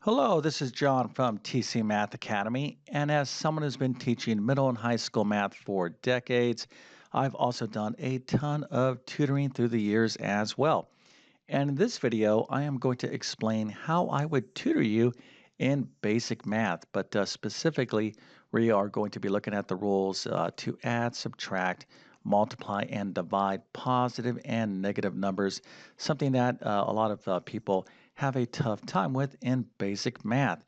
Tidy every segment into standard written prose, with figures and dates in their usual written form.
Hello, this is John from TC Math Academy. And as someone who's been teaching middle and high school math for decades, I've also done a ton of tutoring through the years as well. And in this video, I am going to explain how I would tutor you in basic math, but specifically, we are going to be looking at the rules to add, subtract, multiply, and divide positive and negative numbers, something that a lot of people have a tough time with in basic math.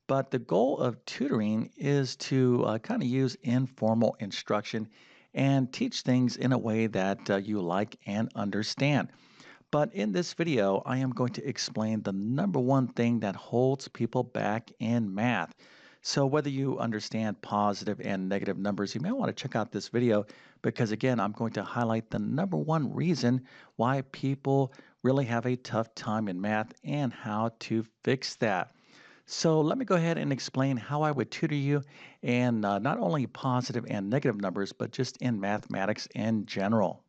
But the goal of tutoring is to kind of use informal instruction and teach things in a way that you like and understand. But in this video, I am going to explain the number one thing that holds people back in math. So whether you understand positive and negative numbers, you may want to check out this video because again, I'm going to highlight the number one reason why people really have a tough time in math and how to fix that. So let me go ahead and explain how I would tutor you in not only positive and negative numbers, but just in mathematics in general.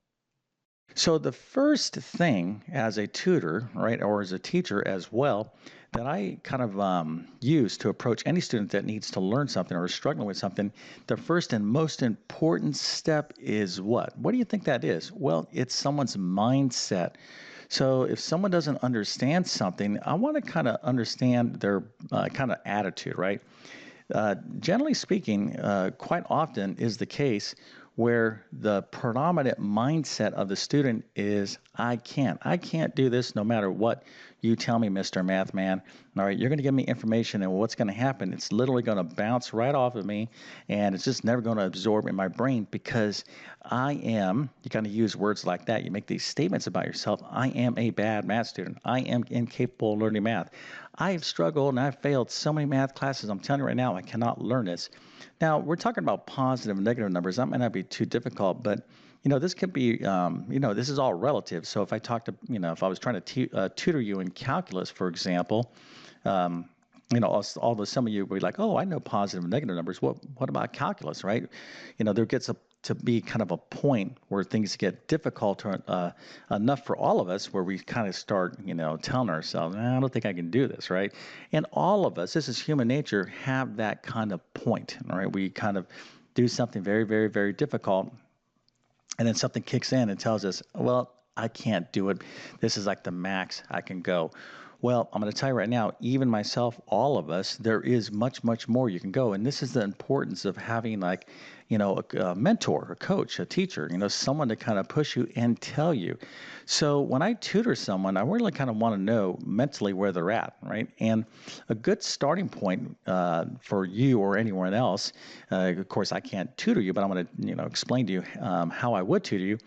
So the first thing as a tutor, right, or as a teacher as well, that I kind of use to approach any student that needs to learn something or is struggling with something, the first and most important step is what? What do you think that is? Well, it's someone's mindset. So if someone doesn't understand something, I want to kind of understand their kind of attitude, right? Generally speaking, quite often is the case where the predominant mindset of the student is, I can't. I can't do this no matter what you tell me, Mr. Math Man. All right, you're going to give me information, and what's going to happen? It's literally going to bounce right off of me, and it's just never going to absorb in my brain because you kind of use words like that. You make these statements about yourself. I am a bad math student. I am incapable of learning math. I've struggled and I've failed so many math classes. I'm telling you right now, I cannot learn this. Now, we're talking about positive and negative numbers. That might not be too difficult, but this could be, this is all relative. So if I talk to, if I was trying to tutor you in calculus, for example, um, although some of you would be like, oh, I know positive and negative numbers. What about calculus, right? There gets to be kind of a point where things get difficult enough for all of us where we kind of start, telling ourselves, I don't think I can do this, right? And all of us, this is human nature, have that kind of point, all right? We kind of do something very, very, very difficult, and then something kicks in and tells us, well, I can't do it. This is like the max I can go. Well, I'm going to tell you right now, even myself, all of us, there is much, much more you can go. And this is the importance of having like, a mentor, a coach, a teacher, someone to kind of push you and tell you. So when I tutor someone, I really kind of want to know mentally where they're at, right? And a good starting point for you or anyone else, of course, I can't tutor you, but I'm going to, explain to you how I would tutor you,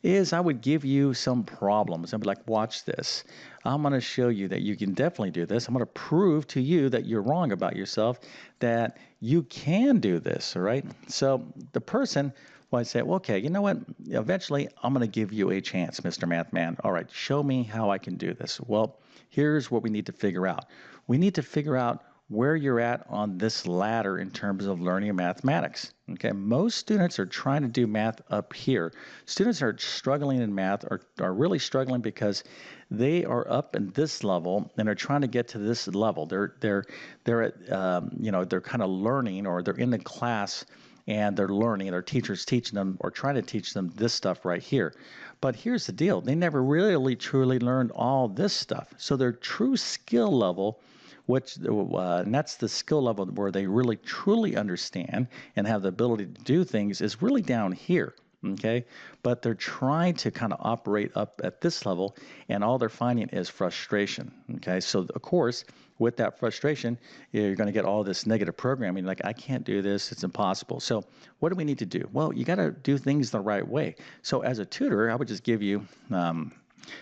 is I would give you some problems. I'd be like, watch this. I'm going to show you that you can definitely do this. I'm going to prove to you that you're wrong about yourself, that you can do this, all right? So the person will say, well, okay, you know what? Eventually, I'm going to give you a chance, Mr. Math Man. All right, show me how I can do this. Well, here's what we need to figure out. We need to figure out where you're at on this ladder in terms of learning mathematics. Okay, most students are trying to do math up here. Students are struggling in math, are really struggling because they are up in this level and are trying to get to this level. They're at they're kind of learning, or they're in the class and they're learning. Their teachers teaching them or trying to teach them this stuff right here. But here's the deal: they never really truly learned all this stuff. So their true skill level, and that's the skill level where they really truly understand and have the ability to do things, is really down here. Okay, but they're trying to kind of operate up at this level, and all they're finding is frustration. Okay, so of course, with that frustration, you're going to get all this negative programming, like, I can't do this, it's impossible. So what do we need to do? Well, you got to do things the right way. So as a tutor, I would just give you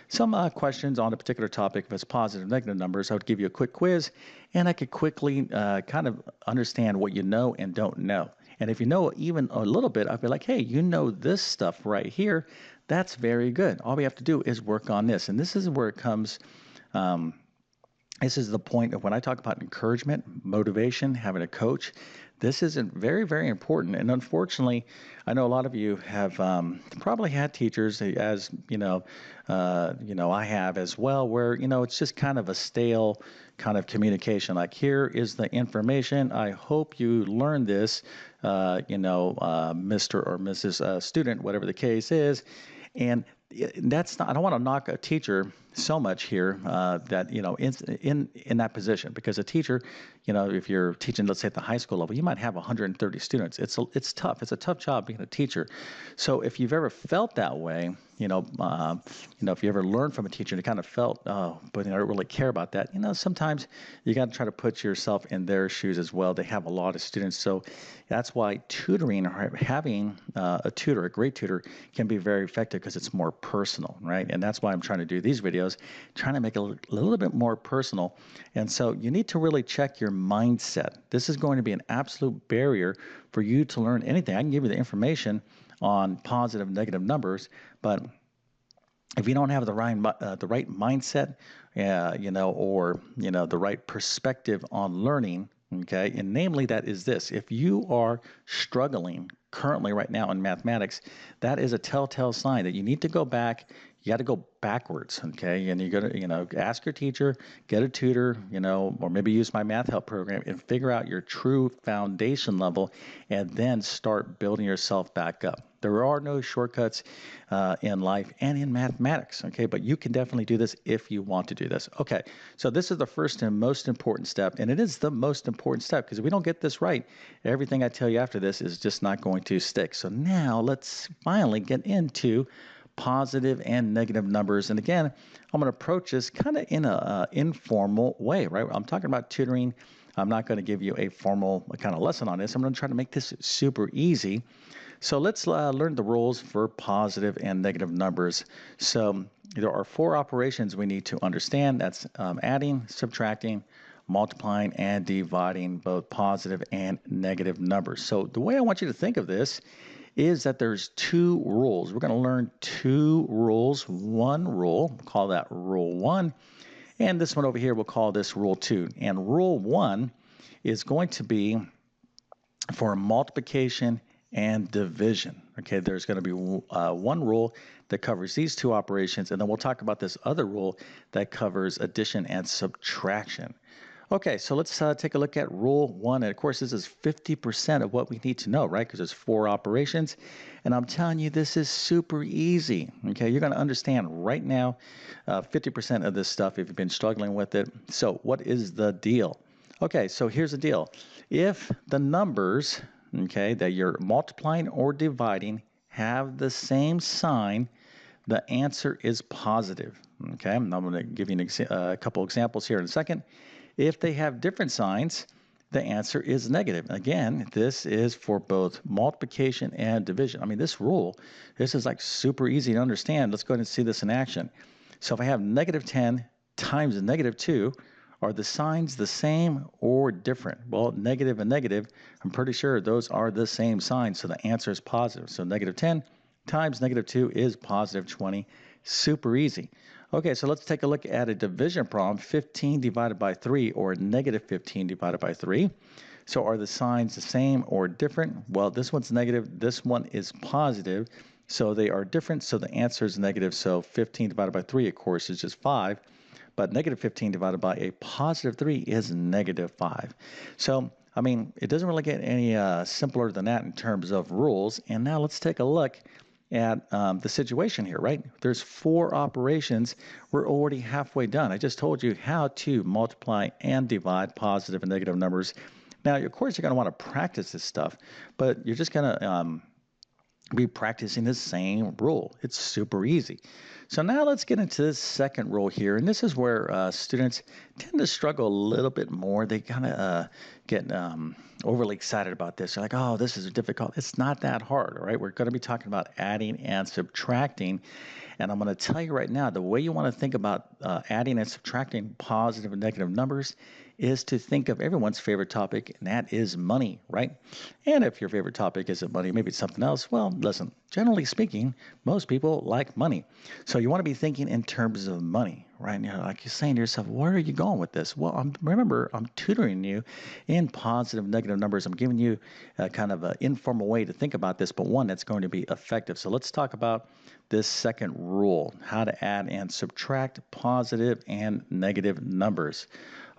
some questions on a particular topic. If it's positive, negative numbers, I would give you a quick quiz, and I could quickly kind of understand what you know and don't know. And if you know even a little bit, I'd be like, hey, you know this stuff right here. That's very good. All we have to do is work on this. And this is where it comes This is the point of when I talk about encouragement, motivation, having a coach. This is very, very important. And unfortunately, I know a lot of you have probably had teachers, as I have as well, where it's just kind of a stale kind of communication. Like, here is the information. I hope you learn this, Mr. or Mrs. Student, whatever the case is. And that's not, I don't want to knock a teacher so much here that, in that position, because a teacher, if you're teaching, let's say at the high school level, you might have 130 students. It's tough. It's a tough job being a teacher. So if you've ever felt that way, if you ever learned from a teacher and you kind of felt, oh, but I don't really care about that, sometimes you got to try to put yourself in their shoes as well. They have a lot of students. So that's why tutoring or having a tutor, a great tutor, can be very effective because it's more personal, right? And that's why I'm trying to do these videos, trying to make it a little bit more personal. And so you need to really check your mindset. This is going to be an absolute barrier for you to learn anything. I can give you the information on positive and negative numbers, but if you don't have the right mindset, or the right perspective on learning, okay, and namely that is this: if you are struggling currently right now in mathematics, that is a telltale sign that you need to go back. You got to go backwards, okay? And you got to, ask your teacher, get a tutor, or maybe use my math help program and figure out your true foundation level, and then start building yourself back up. There are no shortcuts in life and in mathematics, okay? But you can definitely do this if you want to do this. Okay, so this is the first and most important step, and it is the most important step because if we don't get this right, everything I tell you after this is just not going to stick. So now let's finally get into positive and negative numbers. And again, I'm going to approach this kind of in an informal way, right? I'm talking about tutoring. I'm not going to give you a formal kind of lesson on this. I'm going to try to make this super easy. So let's learn the rules for positive and negative numbers. So there are 4 operations we need to understand. That's adding, subtracting, multiplying, and dividing both positive and negative numbers. So the way I want you to think of this is that there's 2 rules. We're going to learn 2 rules. One rule, we'll call that rule 1, and this one over here, we'll call this rule 2. And rule 1 is going to be for multiplication and division. Okay, there's going to be one rule that covers these 2 operations, and then we'll talk about this other rule that covers addition and subtraction. Okay, so let's take a look at rule 1. And of course, this is 50% of what we need to know, right? Because there's 4 operations. And I'm telling you, this is super easy. Okay, you're going to understand right now 50% of this stuff if you've been struggling with it. So what is the deal? Okay, so here's the deal. If the numbers, okay, that you're multiplying or dividing have the same sign, the answer is positive. Okay, I'm going to give you a couple examples here in a second. If they have different signs, the answer is negative. Again, this is for both multiplication and division. I mean, this is like super easy to understand. Let's go ahead and see this in action. So if I have negative 10 times negative 2, are the signs the same or different? Well, negative and negative, I'm pretty sure those are the same signs, so the answer is positive. So negative 10 times negative 2 is positive 20. Super easy. Okay, so let's take a look at a division problem, 15 divided by 3 or negative 15 divided by 3. So are the signs the same or different? Well, this one's negative, this one is positive, so they are different, so the answer is negative. So 15 divided by 3, of course, is just 5, but negative 15 divided by a positive 3 is negative 5. So, I mean, it doesn't really get any simpler than that in terms of rules. And now let's take a look at the situation here, right? There's 4 operations. We're already halfway done. I just told you how to multiply and divide positive and negative numbers. Now, of course, you're going to want to practice this stuff, but you're just going to be practicing the same rule. It's super easy. So now let's get into this second rule here, and this is where students tend to struggle a little bit more. They kind of get overly excited about this. They're like, oh, this is difficult. It's not that hard, all right? We're going to be talking about adding and subtracting, and I'm going to tell you right now, the way you want to think about adding and subtracting positive and negative numbers is to think of everyone's favorite topic, and that is money, right? And if your favorite topic isn't money, maybe it's something else. Well, listen, generally speaking, most people like money. So you want to be thinking in terms of money, right? Like you're saying to yourself, where are you going with this? Well, remember, I'm tutoring you in positive, negative numbers. I'm giving you a kind of an informal way to think about this, but one that's going to be effective. So let's talk about this second rule, how to add and subtract positive and negative numbers.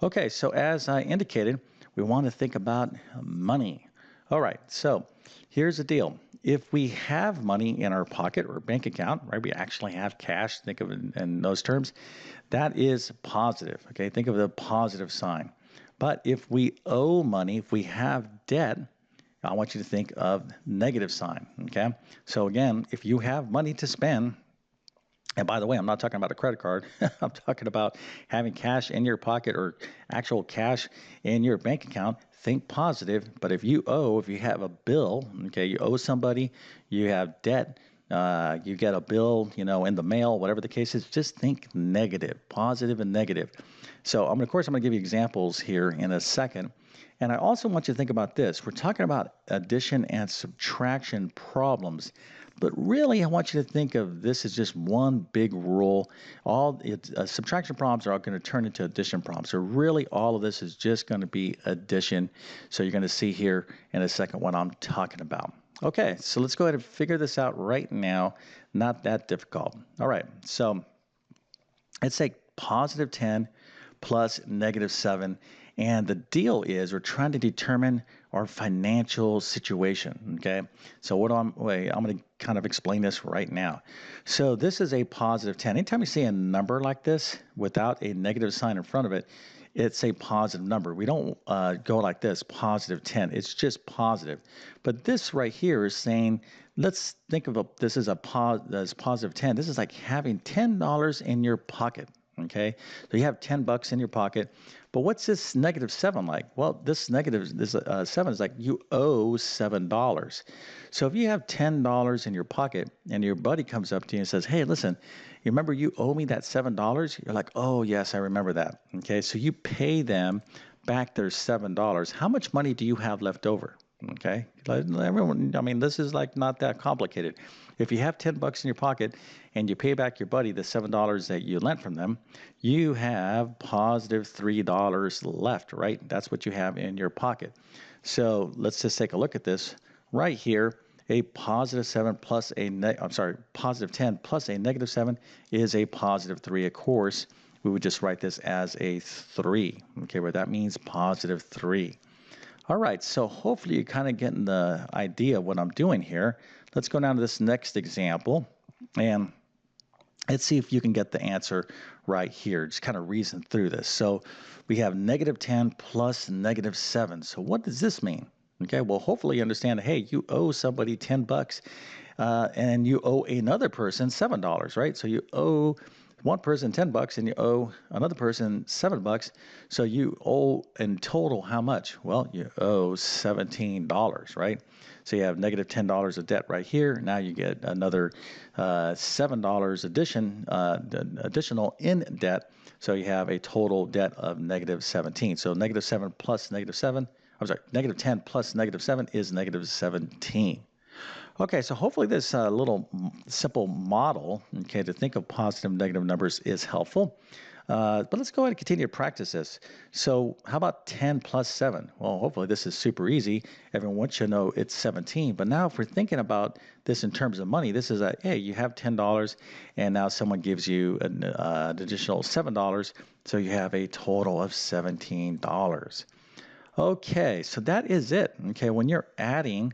Okay, so as I indicated, we want to think about money. All right, so here's the deal. If we have money in our pocket or bank account, right, we actually have cash, think of it in those terms, that is positive, okay? Think of the positive sign. But if we owe money, if we have debt, I want you to think of negative sign, okay? So again, if you have money to spend, and by the way, I'm not talking about a credit card. I'm talking about having cash in your pocket or actual cash in your bank account. Think positive. But if you owe, if you have a bill, okay, you owe somebody, you have debt, you get a bill, in the mail, whatever the case is, just think negative, positive and negative. So of course, I'm going to give you examples here in a second. And I also want you to think about this. We're talking about addition and subtraction problems. But really, I want you to think of this as just one big rule. Subtraction problems are going to turn into addition problems. So really, all of this is just going to be addition. So you're going to see here in a second what I'm talking about. Okay, so let's go ahead and figure this out right now. Not that difficult. All right, so let's say positive 10 plus negative 7. And the deal is we're trying to determine our financial situation, okay? So I'm going to kind of explain this right now. So this is a positive 10. Anytime you see a number like this without a negative sign in front of it, it's a positive number. We don't go like this, positive 10. It's just positive. But this right here is saying, let's think of this as positive 10. This is like having $10 in your pocket. Okay, so you have $10 in your pocket, but what's this negative 7 like? Well, this 7 is like you owe $7. So if you have $10 in your pocket and your buddy comes up to you and says, "Hey, listen, you remember you owe me that $7?" You're like, "Oh yes, I remember that." Okay, so you pay them back their $7. How much money do you have left over? Okay, everyone, this is like not that complicated. If you have $10 in your pocket and you pay back your buddy the $7 that you lent from them, you have positive $3 left, right? That's what you have in your pocket. So let's just take a look at this right here. A positive 7 plus positive 10 plus a negative 7 is a positive 3. Of course, we would just write this as a 3, okay, where that means positive 3. All right, so hopefully you're kind of getting the idea of what I'm doing here. Let's go down to this next example, and let's see if you can get the answer right here. Just kind of reason through this. So we have negative 10 plus negative 7. So what does this mean? Okay, well, hopefully you understand, hey, you owe somebody $10, and you owe another person $7, right? So you owe one person $10 and you owe another person $7. So you owe in total how much? Well, you owe $17, right? So you have negative $10 of debt right here. Now you get another $7 additional in debt. So you have a total debt of negative 17. So negative 7 plus negative 7, negative 10 plus negative 7 is negative 17. Okay, so hopefully this little simple model, okay, to think of positive and negative numbers is helpful. But let's go ahead and continue to practice this. So how about 10 plus 7? Well, hopefully this is super easy. Everyone should know it's 17. But now if we're thinking about this in terms of money, this is hey, you have $10 and now someone gives you an additional $7. So you have a total of $17. Okay, so that is it. Okay, when you're adding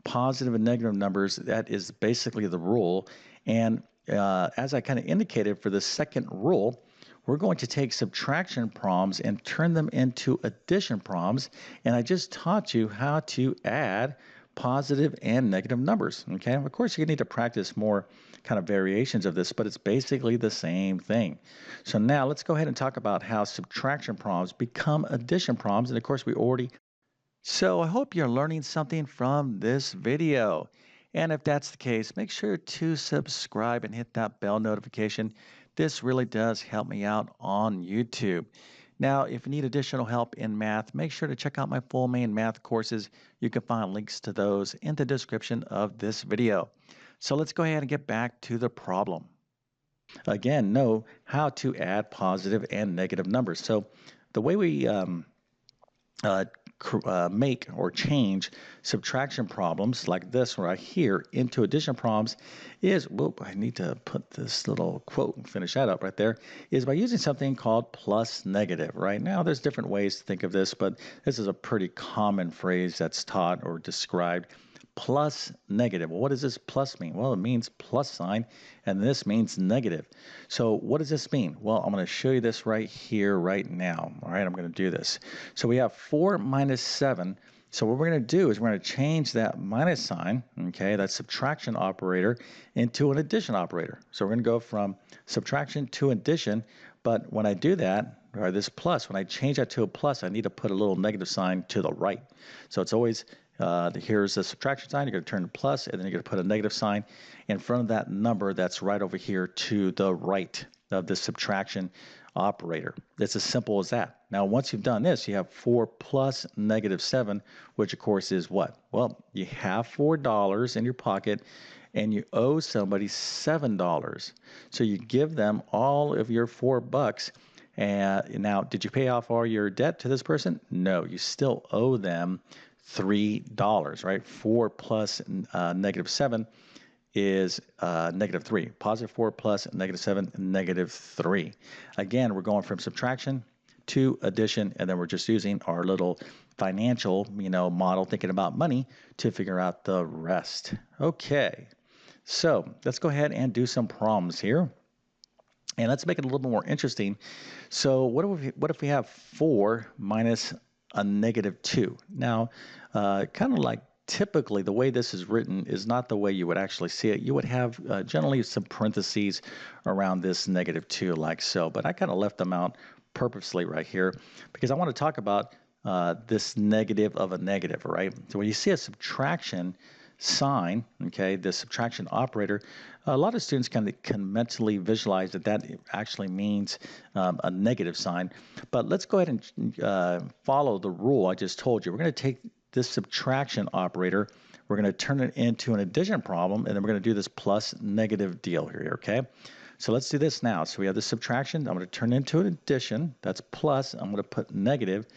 positive and negative numbers, that is basically the rule. And as I kind of indicated for the second rule, we're going to take subtraction problems and turn them into addition problems. And I just taught you how to add positive and negative numbers. Okay, of course, you need to practice more kind of variations of this, but it's basically the same thing. So now let's go ahead and talk about how subtraction problems become addition problems. And of course, So I hope you're learning something from this video. And if that's the case, make sure to subscribe and hit that bell notification. This really does help me out on YouTube. Now, if you need additional help in math, make sure to check out my full main math courses. You can find links to those in the description of this video. So let's go ahead and get back to the problem. Again, know how to add positive and negative numbers. So the way we uh, make or change subtraction problems like this right here into addition problems is, whoop, I need to put this little quote and finish that up right there, is by using something called plus negative. Right now, there's different ways to think of this, but this is a pretty common phrase that's taught or described. Plus negative. Well, what does this plus mean? Well, it means plus sign, and this means negative. So what does this mean? Well, I'm going to show you this right here, right now. All right, I'm going to do this. So we have 4 minus 7. So what we're going to do is we're going to change that minus sign, okay, that subtraction operator, into an addition operator. So we're going to go from subtraction to addition, but when I do that, or this plus, when I change that to a plus, I need to put a little negative sign to the right. So it's always here's the subtraction sign, you're going to turn to plus, and then you're going to put a negative sign in front of that number that's right over here to the right of the subtraction operator. It's as simple as that. Now, once you've done this, you have 4 plus negative 7, which of course is what? Well, you have $4 in your pocket, and you owe somebody $7. So you give them all of your $4. And now, did you pay off all your debt to this person? No, you still owe them $3, right? 4 plus negative 7 is negative 3. Positive 4 plus negative 7, negative 3. Again, we're going from subtraction to addition, and then we're just using our little financial, model, thinking about money, to figure out the rest. Okay, so let's go ahead and do some problems here. And let's make it a little bit more interesting. So what if we have 4 minus a negative 2? Now, kind of like typically the way this is written is not the way you would actually see it. You would have generally some parentheses around this negative 2 like so, but I kind of left them out purposely right here because I want to talk about this negative of a negative, right? So when you see a subtraction sign, okay, the subtraction operator, a lot of students can mentally visualize that actually means a negative sign. But let's go ahead and follow the rule I just told you. We're going to take this subtraction operator, we're going to turn it into an addition problem, and then we're going to do this plus negative deal here, okay? So let's do this now. So we have the subtraction. I'm going to turn it into an addition. That's plus. I'm going to put negative.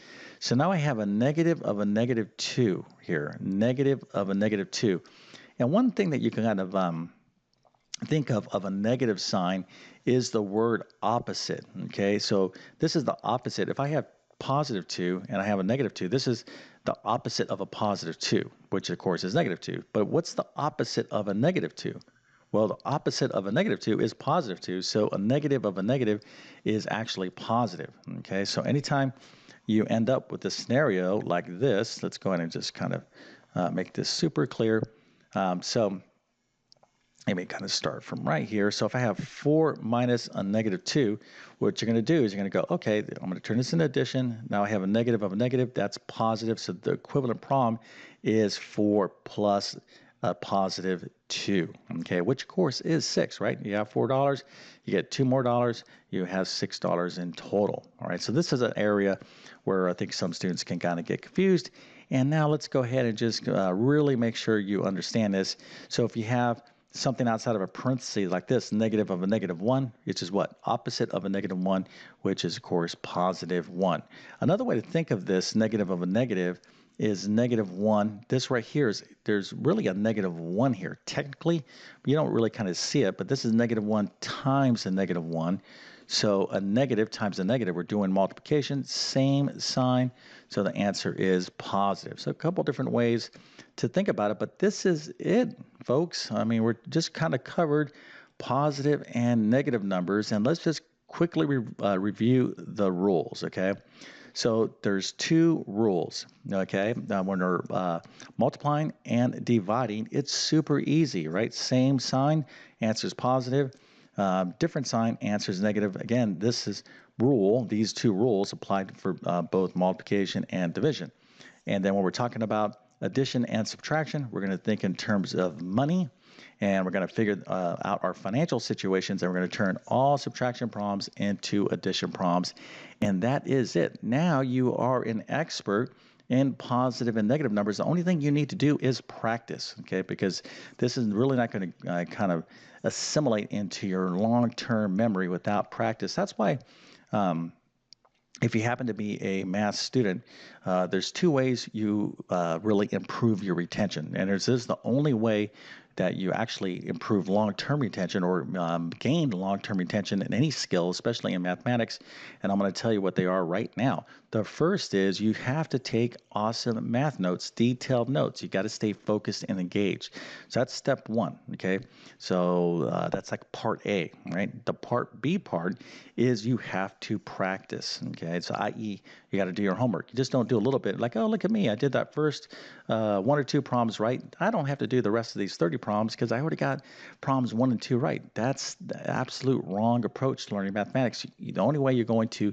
So now I have a negative of a negative 2 here. Negative of a negative 2. And one thing that you can kind of think of a negative sign is the word opposite, okay? So this is the opposite. If I have positive 2 and I have a negative 2, this is the opposite of a positive 2, which of course is negative 2. But what's the opposite of a negative 2? Well, the opposite of a negative 2 is positive 2, so a negative of a negative is actually positive, okay? So anytime you end up with a scenario like this, let's go ahead and just kind of make this super clear. So let me kind of start from right here. So if I have 4 minus a negative 2, what you're going to do is you're going to go, okay, I'm going to turn this into addition. Now I have a negative of a negative. That's positive. So the equivalent problem is 4 plus a positive 2, okay, which of course is 6, right? You have $4, you get $2 more, you have $6 in total. All right, so this is an area where I think some students can kind of get confused. And now let's go ahead and just really make sure you understand this. So if you have something outside of a parenthesis like this, negative of a negative 1, which is what? Opposite of a negative 1, which is, of course, positive 1. Another way to think of this negative of a negative is negative 1. This right here is, there's really a negative 1 here. Technically, you don't really kind of see it, but this is negative 1 times a negative 1. So a negative times a negative, we're doing multiplication, same sign, so the answer is positive. So a couple different ways to think about it, but this is it, folks. I mean, we're just kind of covered positive and negative numbers, and let's just quickly review the rules, okay? So there's 2 rules, okay? When we're multiplying and dividing, it's super easy, right? Same sign, answers positive. Different sign, answers negative. Again, these 2 rules apply for both multiplication and division. And then when we're talking about addition and subtraction, we're going to think in terms of money. and we're going to figure out our financial situations, and we're going to turn all subtraction problems into addition problems. And that is it. Now you are an expert in positive and negative numbers. The only thing you need to do is practice, okay? Because this is really not going to kind of assimilate into your long-term memory without practice. That's why if you happen to be a math student, there's two ways you really improve your retention. And this is the only way that you actually improve long-term retention or gain long-term retention in any skill, especially in mathematics. And I'm going to tell you what they are right now. The first is you have to take awesome math notes, detailed notes. You got to stay focused and engaged. So that's step one, okay? So that's like part A, right? The part B part is you have to practice, okay? So i.e., you got to do your homework. You just don't do a little bit like, oh, look at me. I did that first one or two problems right. I don't have to do the rest of these 30 problems because I already got problems 1 and 2 right. That's the absolute wrong approach to learning mathematics. The only way you're going to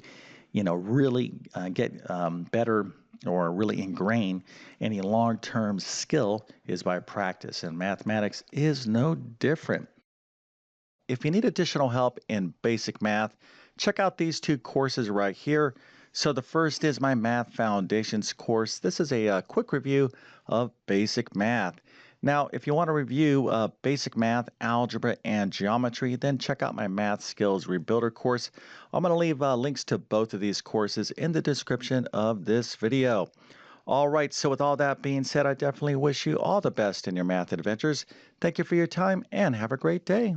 really get better or really ingrain any long-term skill is by practice, and mathematics is no different. If you need additional help in basic math, check out these two courses right here. So the first is my Math Foundations course. This is a quick review of basic math. Now, if you want to review basic math, algebra, and geometry, then check out my Math Skills Rebuilder course. I'm going to leave links to both of these courses in the description of this video. All right, so with all that being said, I definitely wish you all the best in your math adventures. Thank you for your time and have a great day.